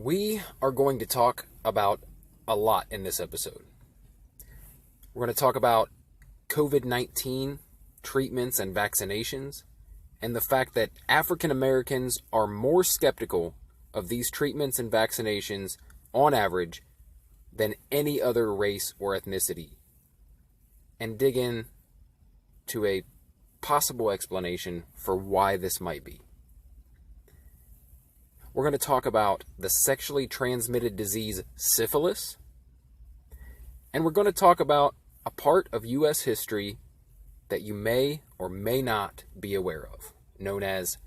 We are going to talk about a lot in this episode. We're going to talk about COVID-19 treatments and vaccinations, and the fact that African Americans are more skeptical of these treatments and vaccinations on average than any other race or ethnicity, and dig in to a possible explanation for why this might be. We're going to talk about the sexually transmitted disease syphilis, and we're going to talk about a part of U.S. history that you may or may not be aware of, known as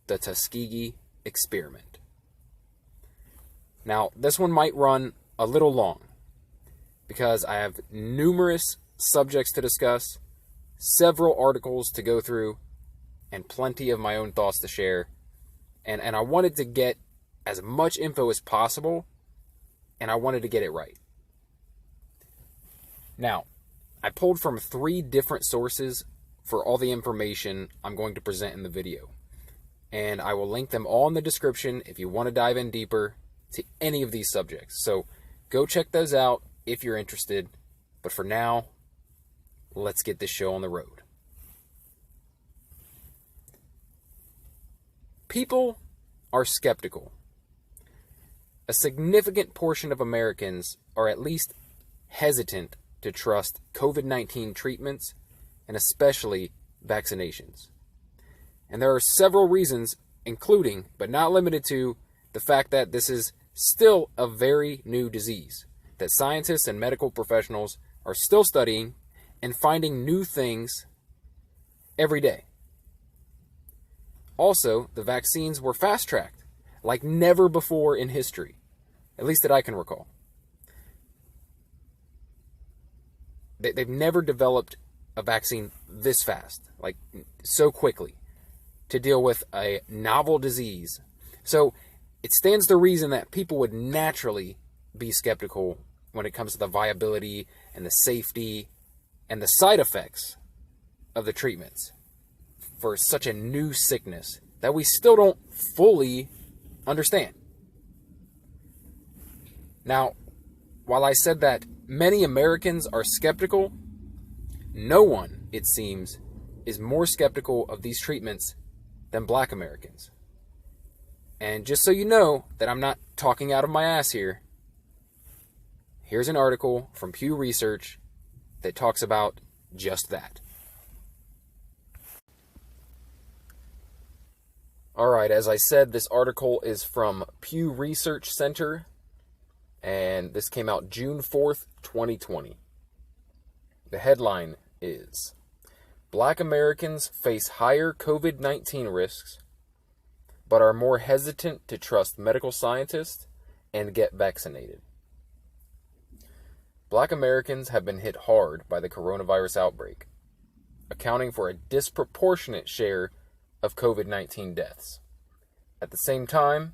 the Tuskegee experiment. Now, this one might run a little long because I have numerous subjects to discuss, several articles to go through, and plenty of my own thoughts to share. And I wanted to get as much info as possible, and I wanted to get it right. Now, I pulled from 3 different sources for all the information I'm going to present in the video. And I will link them all in the description if you want to dive in deeper to any of these subjects. So go check those out if you're interested. But for now, let's get this show on the road. People are skeptical. A significant portion of Americans are at least hesitant to trust COVID-19 treatments and especially vaccinations. And there are several reasons, including, but not limited to, the fact that this is still a very new disease, that scientists and medical professionals are still studying and finding new things every day. Also, the vaccines were fast-tracked like never before in history, at least that I can recall. They've never developed a vaccine this fast, like so quickly, to deal with a novel disease. So it stands to reason that people would naturally be skeptical when it comes to the viability and the safety and the side effects of the treatments for such a new sickness that we still don't fully understand. Now, while I said that many Americans are skeptical, no one, it seems, is more skeptical of these treatments than Black Americans. And just so you know that I'm not talking out of my ass here, here's an article from Pew Research that talks about just that. Alright, as I said, this article is from Pew Research Center, and this came out June 4th, 2020. The headline is, Black Americans face higher COVID-19 risks, but are more hesitant to trust medical scientists and get vaccinated. Black Americans have been hit hard by the coronavirus outbreak, accounting for a disproportionate share of COVID-19 deaths. At the same time,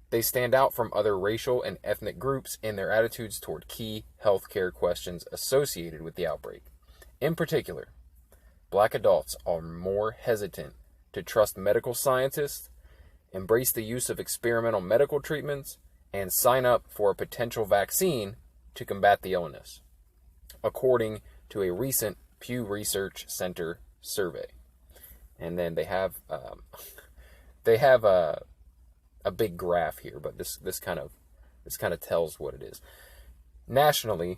they stand out from other racial and ethnic groups in their attitudes toward key healthcare questions associated with the outbreak. In particular, Black adults are more hesitant to trust medical scientists, embrace the use of experimental medical treatments, and sign up for a potential vaccine to combat the illness, according to a recent Pew Research Center survey. And then they have a big graph here, but this kind of tells what it is. Nationally,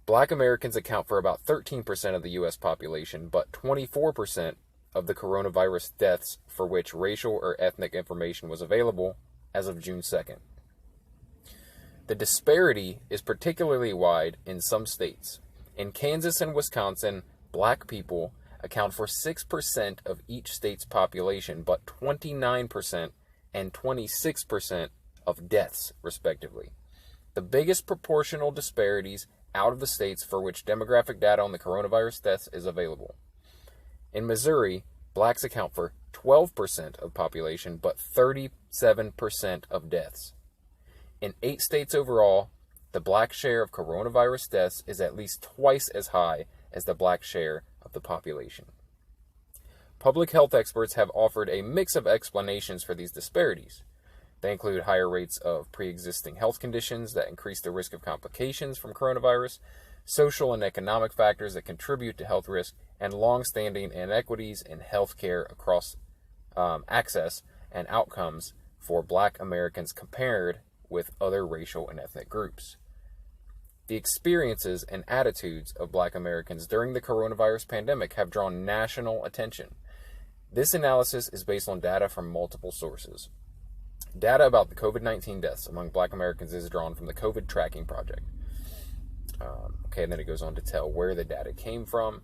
Black Americans account for about 13% of the U.S. population, but 24% of the coronavirus deaths for which racial or ethnic information was available as of June 2nd. The disparity is particularly wide in some states. In Kansas and Wisconsin, Black people account for 6% of each state's population, but 29% and 26% of deaths, respectively. The biggest proportional disparities out of the states for which demographic data on the coronavirus deaths is available. In Missouri, Blacks account for 12% of population, but 37% of deaths. In 8 states overall, the Black share of coronavirus deaths is at least twice as high as the Black share of the population. Public health experts have offered a mix of explanations for these disparities. They include higher rates of pre-existing health conditions that increase the risk of complications from coronavirus, social and economic factors that contribute to health risk, and long-standing inequities in healthcare across access and outcomes for Black Americans compared with other racial and ethnic groups. The experiences and attitudes of Black Americans during the coronavirus pandemic have drawn national attention. This analysis is based on data from multiple sources. Data about the COVID-19 deaths among Black Americans is drawn from the COVID Tracking Project. And then it goes on to tell where the data came from.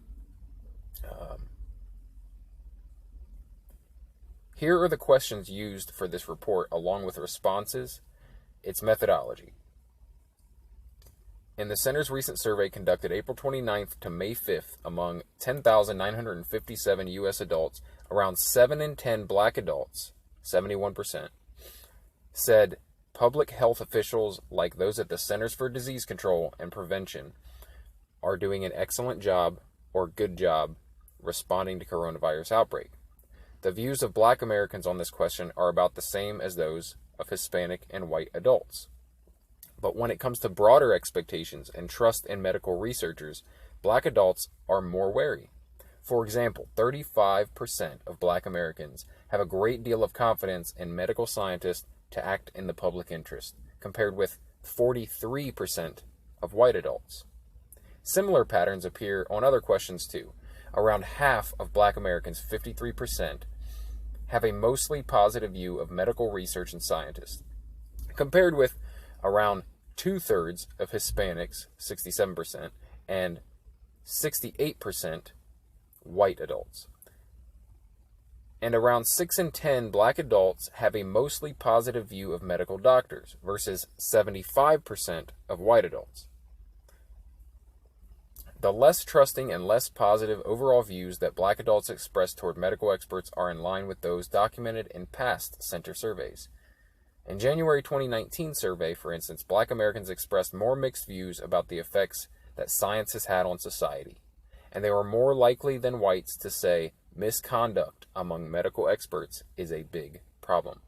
Here are the questions used for this report, along with responses, its methodology. In the center's recent survey conducted April 29th to May 5th among 10,957 U.S. adults, around 7 in 10 Black adults, 71%, said public health officials like those at the Centers for Disease Control and Prevention are doing an excellent job or good job responding to coronavirus outbreak. The views of Black Americans on this question are about the same as those of Hispanic and white adults. But when it comes to broader expectations and trust in medical researchers, Black adults are more wary. For example, 35% of Black Americans have a great deal of confidence in medical scientists to act in the public interest, compared with 43% of white adults. Similar patterns appear on other questions too. Around half of Black Americans, 53%, have a mostly positive view of medical research and scientists, compared with around 2/3 of Hispanics, 67%, and 68% white adults. And around 6 in 10 Black adults have a mostly positive view of medical doctors versus 75% of white adults. The less trusting and less positive overall views that Black adults express toward medical experts are in line with those documented in past center surveys. In January 2019 survey, for instance, Black Americans expressed more mixed views about the effects that science has had on society, and they were more likely than whites to say misconduct among medical experts is a big problem.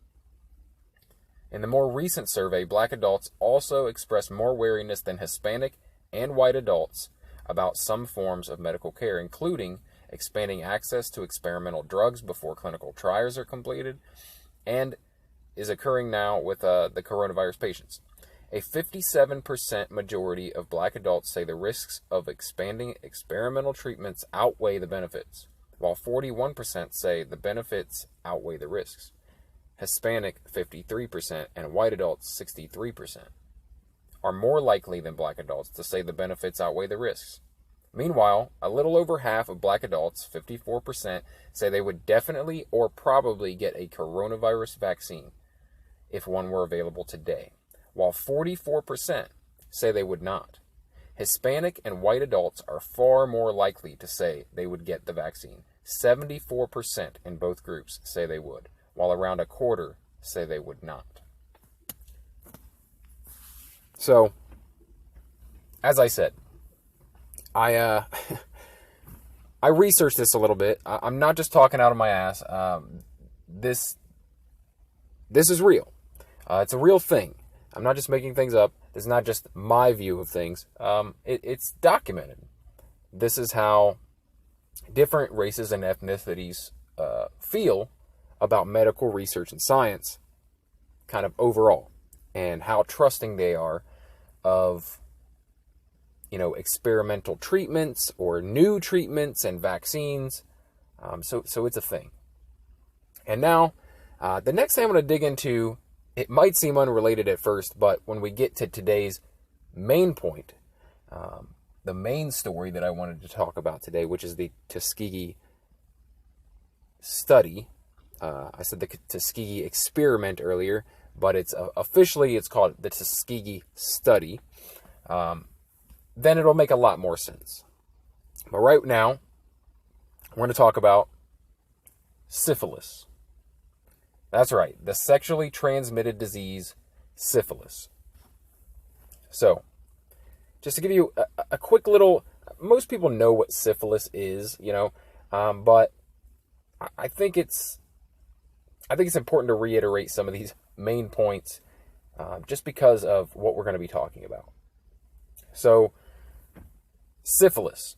In the more recent survey, Black adults also expressed more wariness than Hispanic and white adults about some forms of medical care, including expanding access to experimental drugs before clinical trials are completed, and is occurring now with the coronavirus patients. A 57% majority of Black adults say the risks of expanding experimental treatments outweigh the benefits, while 41% say the benefits outweigh the risks. Hispanic, 53%, and white adults, 63%. Are more likely than Black adults to say the benefits outweigh the risks. Meanwhile, a little over half of Black adults, 54%, say they would definitely or probably get a coronavirus vaccine if one were available today, while 44% say they would not. Hispanic and white adults are far more likely to say they would get the vaccine. 74% in both groups say they would, while around a quarter say they would not. So, as I said, I researched this a little bit. I'm not just talking out of my ass. This is real. It's a real thing. I'm not just making things up. It's not just my view of things. It's documented. This is how different races and ethnicities feel about medical research and science, kind of overall, and how trusting they are of, experimental treatments or new treatments and vaccines. So it's a thing. And now, the next thing I'm going to dig into, it might seem unrelated at first, but when we get to today's main point, the main story that I wanted to talk about today, which is the Tuskegee study. I said the Tuskegee experiment earlier, but it's officially it's called the Tuskegee study. Then it'll make a lot more sense. But right now, we're going to talk about syphilis. That's right, the sexually transmitted disease, syphilis. So, just to give you a quick little, most people know what syphilis is, but I think it's I think it's important to reiterate some of these main points just because of what we're going to be talking about. So, syphilis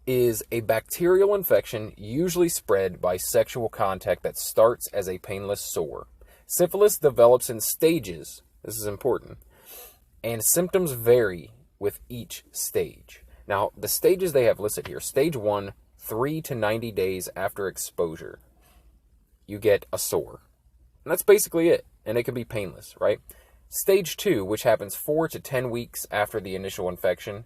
is a bacterial infection usually spread by sexual contact that starts as a painless sore. Syphilis develops in stages, this is important, and symptoms vary with each stage. Now, the stages they have listed here, stage 1, 3 to 90 days after exposure, you get a sore. And that's basically it, and it can be painless, right? Stage 2, which happens 4 to 10 weeks after the initial infection,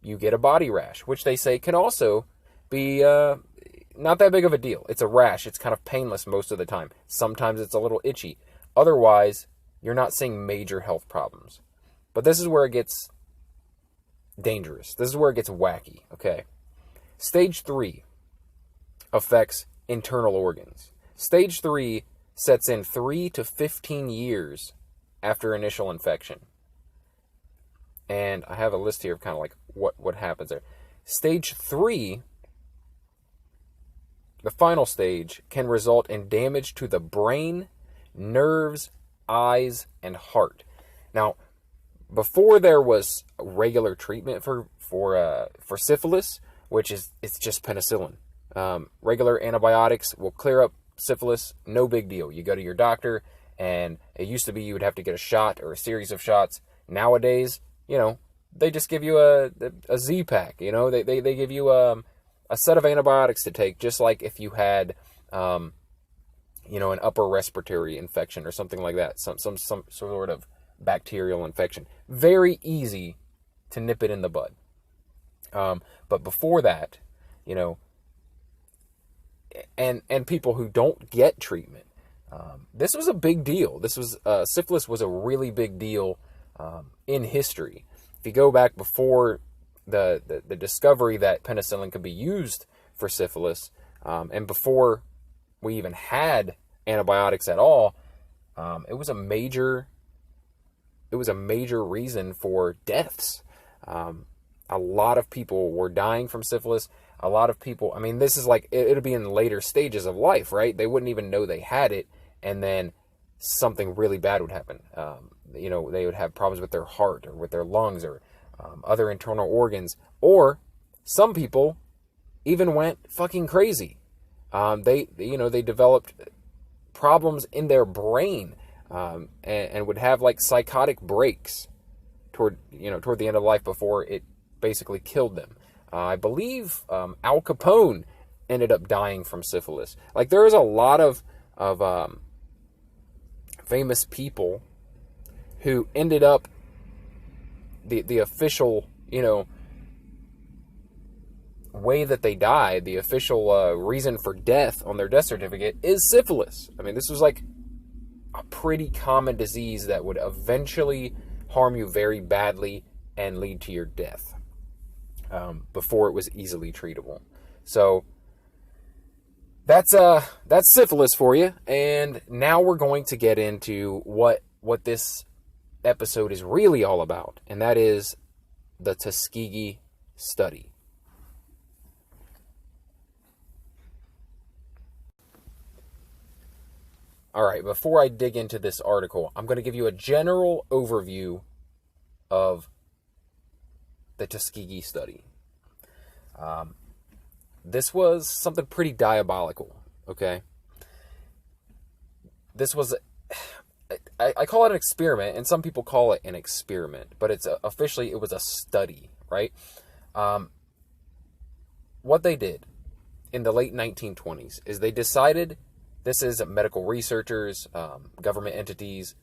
you get a body rash, which they say can also be not that big of a deal. It's a rash. It's kind of painless most of the time. Sometimes it's a little itchy. Otherwise, you're not seeing major health problems. But this is where it gets dangerous. This is where it gets wacky, okay? Stage 3 affects internal organs. Stage 3 sets in 3 to 15 years after initial infection. And I have a list here of kind of like what happens there. Stage 3, the final stage, can result in damage to the brain, nerves, eyes, and heart. Now, before there was regular treatment for syphilis, which is it's just penicillin. Regular antibiotics will clear up syphilis, no big deal. You go to your doctor, and it used to be you would have to get a shot or a series of shots. Nowadays, they just give you a Z-Pack. They give you a set of antibiotics to take, just like if you had, an upper respiratory infection or something like that, some sort of bacterial infection. Very easy to nip it in the bud. But before that, and people who don't get treatment, this was a big deal. Syphilis was a really big deal in history. If you go back before the discovery that penicillin could be used for syphilis, and before we even had antibiotics at all, it was a major reason for deaths. A lot of people were dying from syphilis. A lot of people, this is like, it'll be in later stages of life, right? They wouldn't even know they had it, and then something really bad would happen. They would have problems with their heart or with their lungs or other internal organs. Or some people even went fucking crazy. They developed problems in their brain and would have like psychotic breaks toward the end of life before it basically killed them. I believe Al Capone ended up dying from syphilis. Like, there is a lot of famous people who ended up the official, way that they died, the official reason for death on their death certificate is syphilis. This was like a pretty common disease that would eventually harm you very badly and lead to your death before it was easily treatable. So that's syphilis for you. And now we're going to get into what this episode is really all about, and that is the Tuskegee study. All right, before I dig into this article, I'm going to give you a general overview of the Tuskegee study. This was something pretty diabolical, okay? This was, I call it an experiment, and some people call it an experiment, but it's officially, it was a study, right? What they did in the late 1920s is they decided, this is medical researchers, government entities,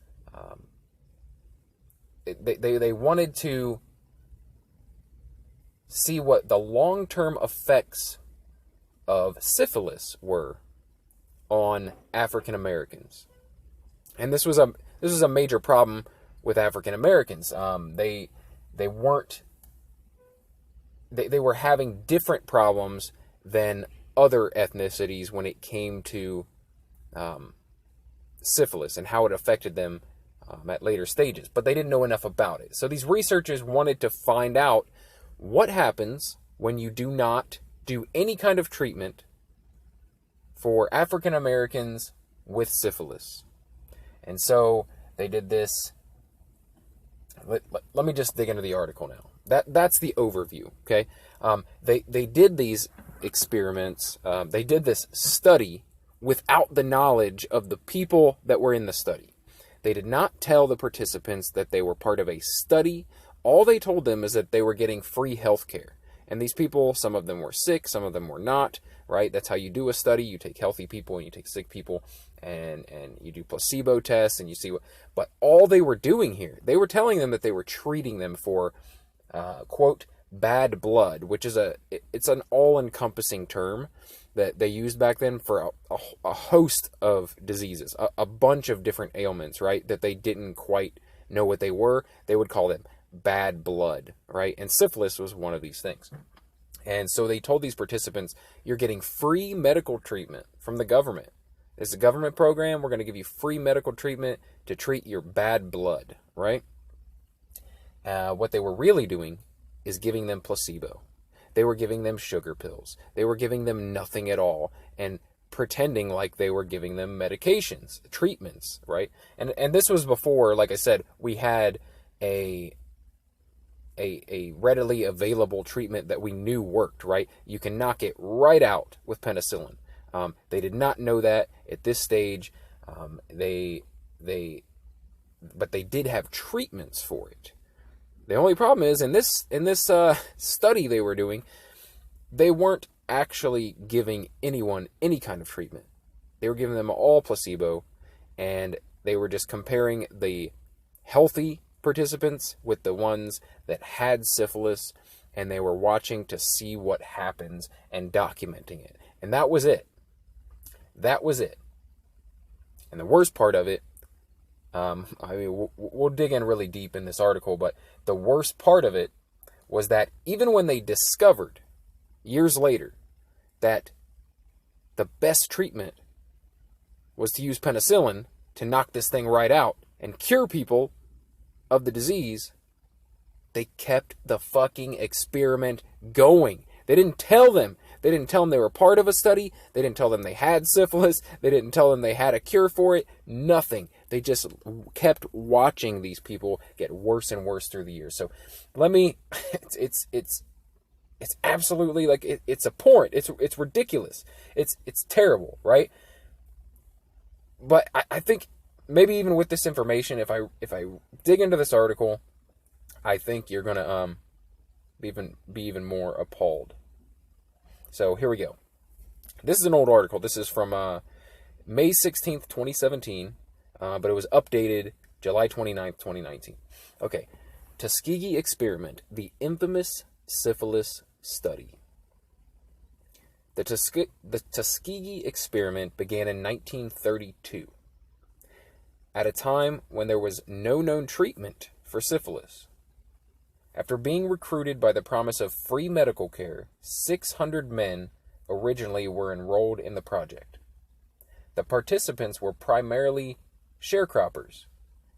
they wanted to see what the long-term effects of syphilis were on African Americans. And this was a major problem with African Americans. They were having different problems than other ethnicities when it came to syphilis and how it affected them at later stages, but they didn't know enough about it. So these researchers wanted to find out what happens when you do not do any kind of treatment for African Americans with syphilis. And so they did this. Let me just dig into the article now. That's the overview, okay? They did these experiments. They did this study without the knowledge of the people that were in the study. They did not tell the participants that they were part of a study. All they told them is that they were getting free health care. And these people, some of them were sick, some of them were not, right? That's how you do a study. You take healthy people and you take sick people, and you do placebo tests and you see what. But all they were doing here, they were telling them that they were treating them for, quote, bad blood, which is it's an all-encompassing term that they used back then for a host of diseases, a bunch of different ailments, right? That they didn't quite know what they were. They would call them bad blood, right? And syphilis was one of these things. And so they told these participants, you're getting free medical treatment from the government. It's a government program. We're going to give you free medical treatment to treat your bad blood, right? What they were really doing is giving them placebo. They were giving them sugar pills. They were giving them nothing at all and pretending like they were giving them medications, treatments, right? And this was before, like I said, we had a readily available treatment that we knew worked, right? You can knock it right out with penicillin. They did not know that at this stage. But they did have treatments for it. The only problem is in this study they were doing, they weren't actually giving anyone any kind of treatment. They were giving them all placebo, and they were just comparing the healthy participants with the ones that had syphilis, and they were watching to see what happens and documenting it. And that was it. That was it. And the worst part of it, we'll dig in really deep in this article, but the worst part of it was that even when they discovered, years later, that the best treatment was to use penicillin to knock this thing right out and cure people of the disease, they kept the fucking experiment going. They didn't tell them. They didn't tell them they were part of a study. They didn't tell them they had syphilis. They didn't tell them they had a cure for it. Nothing. They just kept watching these people get worse and worse through the years. So it's absolutely like it's abhorrent. It's ridiculous. It's terrible, right? But I think maybe even with this information, if I dig into this article, I think you're gonna be even more appalled. So here we go. This is an old article. This is from May 16th, 2017, but it was updated July 29th, 2019. Okay, Tuskegee experiment, the infamous syphilis study. The Tuskegee experiment began in 1932, at a time when there was no known treatment for syphilis. After being recruited by the promise of free medical care, 600 men originally were enrolled in the project. The participants were primarily sharecroppers,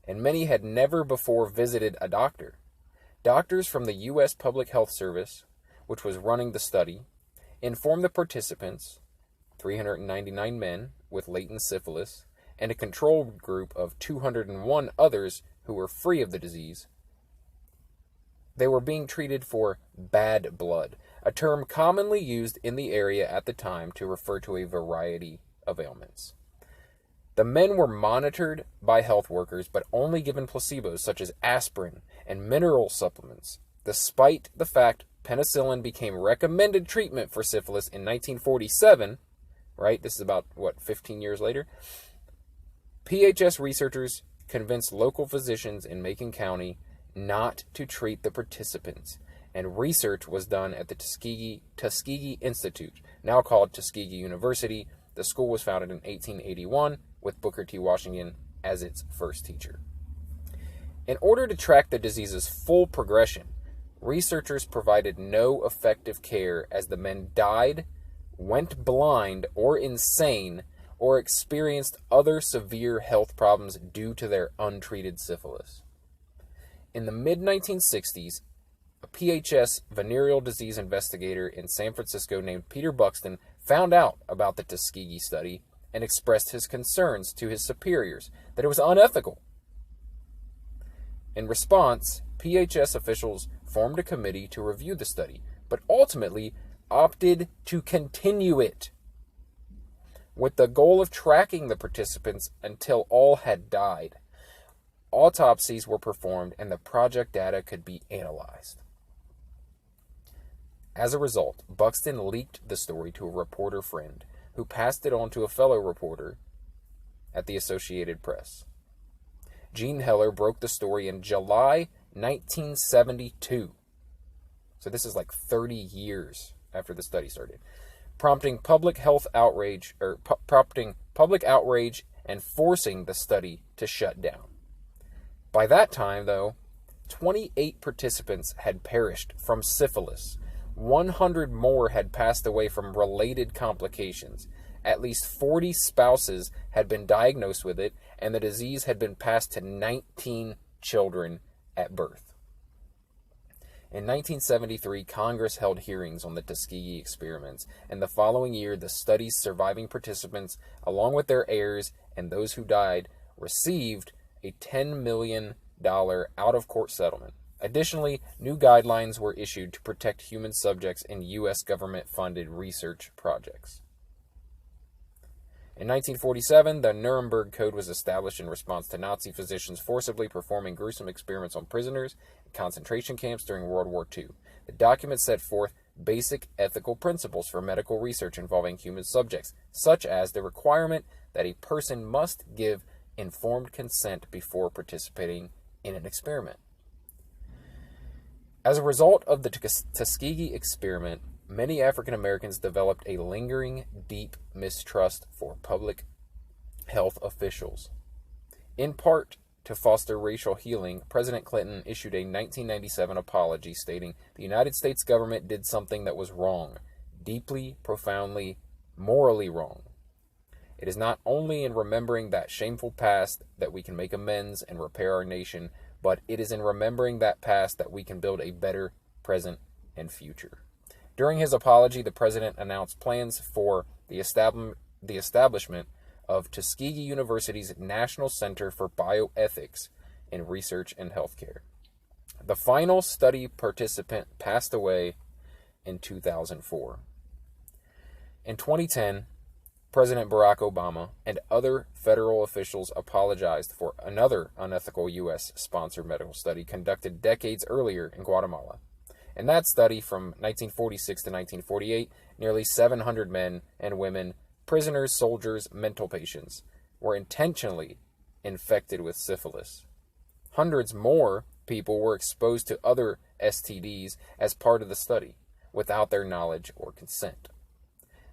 and many had never before visited a doctor. Doctors from the U.S. Public Health Service, which was running the study, informed the participants, 399 men with latent syphilis, and a control group of 201 others who were free of the disease, they were being treated for bad blood, a term commonly used in the area at the time to refer to a variety of ailments. The men were monitored by health workers, but only given placebos such as aspirin and mineral supplements, despite the fact penicillin became recommended treatment for syphilis in 1947, right? This is about, 15 years later? PHS researchers convinced local physicians in Macon County not to treat the participants, and research was done at the Tuskegee Institute, now called Tuskegee University. The school was founded in 1881 with Booker T. Washington as its first teacher. In order to track the disease's full progression, researchers provided no effective care as the men died, went blind or insane, or experienced other severe health problems due to their untreated syphilis. In the mid-1960s, a PHS venereal disease investigator in San Francisco named Peter Buxton found out about the Tuskegee study and expressed his concerns to his superiors that it was unethical. In response, PHS officials formed a committee to review the study, but ultimately opted to continue it, with the goal of tracking the participants until all had died. Autopsies were performed and the project data could be analyzed. As a result, Buxton leaked the story to a reporter friend, who passed it on to a fellow reporter at the Associated Press. Gene Heller broke the story in July 1972. So this is like 30 years after the study started, prompting public outrage and forcing the study to shut down. By that time, though, 28 participants had perished from syphilis. 100 more had passed away from related complications. At least 40 spouses had been diagnosed with it, and the disease had been passed to 19 children at birth. In 1973, Congress held hearings on the Tuskegee experiments, and the following year, the study's surviving participants, along with their heirs and those who died, received a $10 million out-of-court settlement. Additionally, new guidelines were issued to protect human subjects in U.S. government-funded research projects. In 1947, the Nuremberg Code was established in response to Nazi physicians forcibly performing gruesome experiments on prisoners in concentration camps during World War II. The document set forth basic ethical principles for medical research involving human subjects, such as the requirement that a person must give informed consent before participating in an experiment. As a result of the Tuskegee experiment, many African Americans developed a lingering, deep mistrust for public health officials. In part to foster racial healing, President Clinton issued a 1997 apology stating the United States government did something that was wrong, deeply, profoundly, morally wrong. It is not only in remembering that shameful past that we can make amends and repair our nation, but it is in remembering that past that we can build a better present and future. During his apology, the president announced plans for the establishment of Tuskegee University's National Center for Bioethics in Research and Healthcare. The final study participant passed away in 2004. In 2010, President Barack Obama and other federal officials apologized for another unethical U.S.-sponsored medical study conducted decades earlier in Guatemala. In that study from 1946 to 1948, nearly 700 men and women, prisoners, soldiers, mental patients, were intentionally infected with syphilis. Hundreds more people were exposed to other STDs as part of the study, without their knowledge or consent.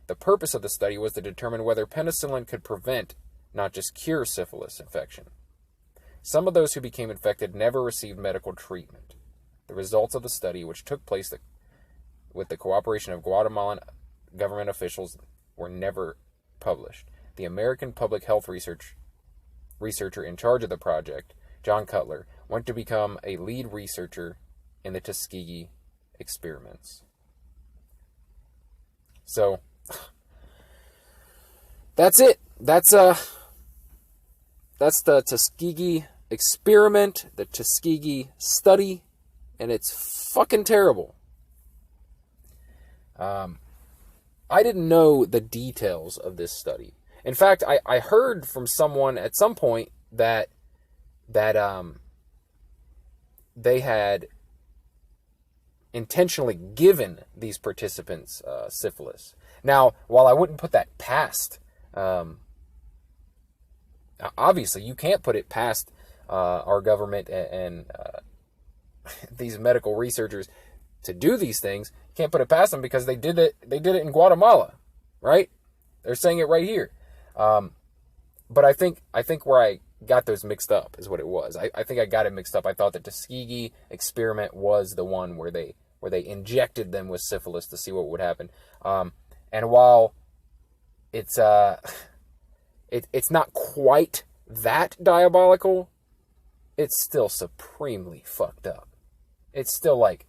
The purpose of the study was to determine whether penicillin could prevent, not just cure, syphilis infection. Some of those who became infected never received medical treatment. The results of the study, which took place with the cooperation of Guatemalan government officials, were never published. The American public health researcher in charge of the project, John Cutler, went to become a lead researcher in the Tuskegee experiments. So, that's it. That's the Tuskegee experiment, the Tuskegee study, and it's fucking terrible. I didn't know the details of this study. In fact, I heard from someone at some point that they had intentionally given these participants syphilis. Now, while I wouldn't put that past, obviously you can't put it past our government and these medical researchers to do these things. You can't put it past them because they did it in Guatemala, right? They're saying it right here. But I think where I got those mixed up is what it was. I think I got it mixed up. I thought the Tuskegee experiment was the one where they injected them with syphilis to see what would happen. And while it's not quite that diabolical, it's still supremely fucked up. It's still like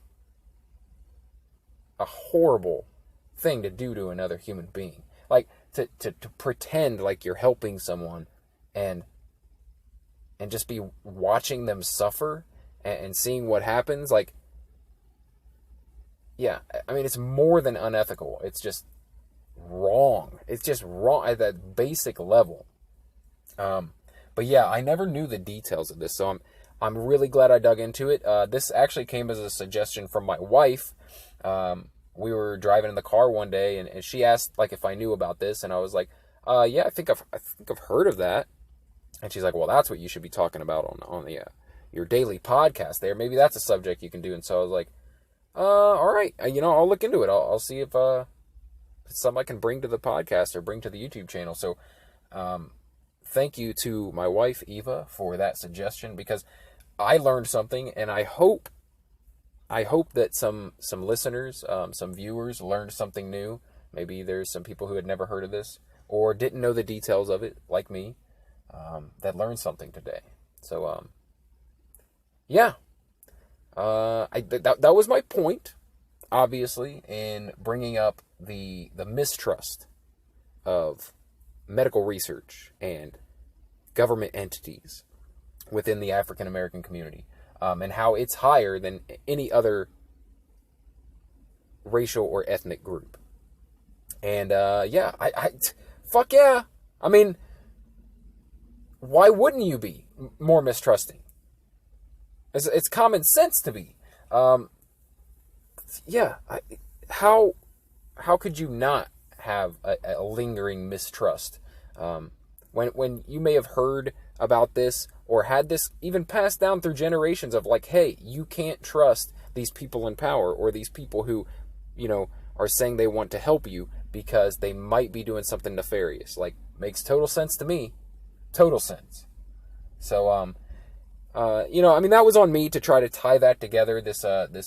a horrible thing to do to another human being. Like, to pretend like you're helping someone and just be watching them suffer and seeing what happens. Like, yeah, I mean, it's more than unethical. It's just wrong. It's just wrong at that basic level. But yeah, I never knew the details of this, so I'm really glad I dug into it. This actually came as a suggestion from my wife. We were driving in the car one day, and she asked like if I knew about this, and I was like, yeah, I think I've heard of that. And she's like, well, that's what you should be talking about on the your daily podcast there. Maybe that's a subject you can do. And so I was like, all right, I'll look into it. I'll see if it's something I can bring to the podcast or bring to the YouTube channel. So thank you to my wife, Eva, for that suggestion, because I learned something, and I hope that some listeners, some viewers learned something new. Maybe there's some people who had never heard of this or didn't know the details of it, like me, that learned something today. So, yeah, that was my point, obviously, in bringing up the mistrust of medical research and government entities within the African American community, and how it's higher than any other racial or ethnic group. And yeah, fuck yeah. I mean, why wouldn't you be more mistrusting? It's common sense to be. Yeah, how could you not have a lingering mistrust when you may have heard about this or had this even passed down through generations of like, hey, you can't trust these people in power or these people who, are saying they want to help you because they might be doing something nefarious. Like, makes total sense to me. Total sense. So, I mean, that was on me to try to tie that together, this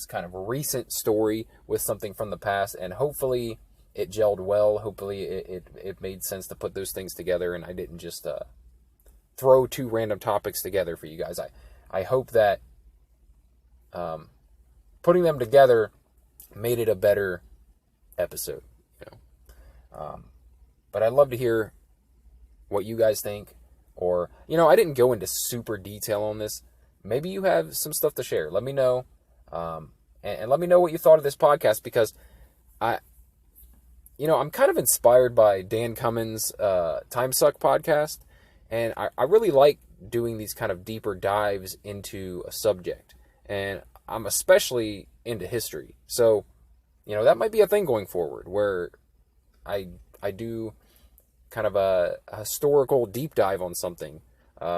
kind of recent story with something from the past, and hopefully it gelled well. Hopefully it made sense to put those things together, and I didn't just throw two random topics together for you guys. I hope that putting them together made it a better episode, but I'd love to hear what you guys think. Or, I didn't go into super detail on this. Maybe you have some stuff to share. Let me know. And let me know what you thought of this podcast, because I'm kind of inspired by Dan Cummins' Time Suck podcast. And I really like doing these kind of deeper dives into a subject. And I'm especially into history. So, that might be a thing going forward where I do kind of a historical deep dive on something.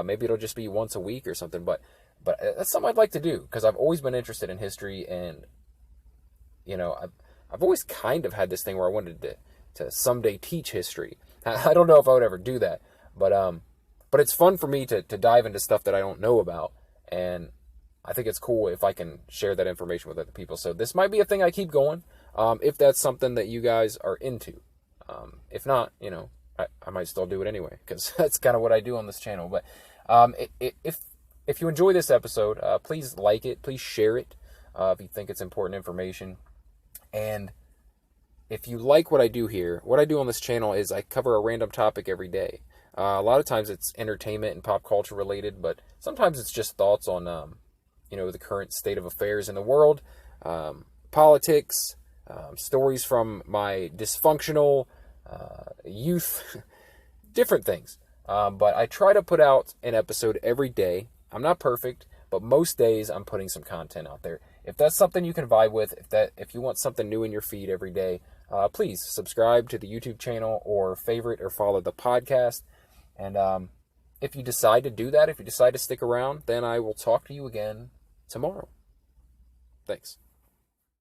Maybe it'll just be once a week or something, but that's something I'd like to do, because I've always been interested in history, and I've always kind of had this thing where I wanted to someday teach history. I don't know if I would ever do that, but it's fun for me to dive into stuff that I don't know about, and I think it's cool if I can share that information with other people. So this might be a thing I keep going, if that's something that you guys are into. If not, I might still do it anyway, because that's kind of what I do on this channel. But if you enjoy this episode, please like it, please share it if you think it's important information. And if you like what I do here, what I do on this channel is I cover a random topic every day. A lot of times it's entertainment and pop culture related, but sometimes it's just thoughts on the current state of affairs in the world, politics, stories from my dysfunctional youth, different things. But I try to put out an episode every day. I'm not perfect, but most days I'm putting some content out there. If that's something you can vibe with, if you want something new in your feed every day, please subscribe to the YouTube channel or favorite or follow the podcast. And if you decide to do that, if you decide to stick around, then I will talk to you again tomorrow. Thanks.